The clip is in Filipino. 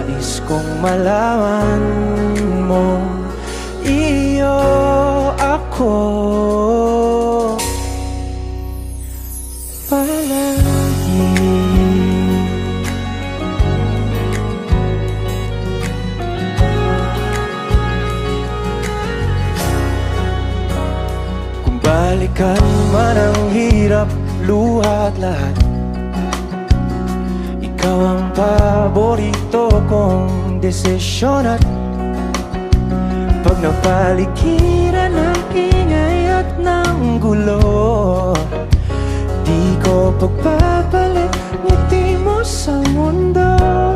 Nais kong malaman mo, iyo ako palagi. Kung balikan man ang hirap, luha at lahat, ikaw ang paborito kong desisyon. At pag napaligiran ng ingay at ng gulo, di ko pagbabalik ngiti mo sa mundo.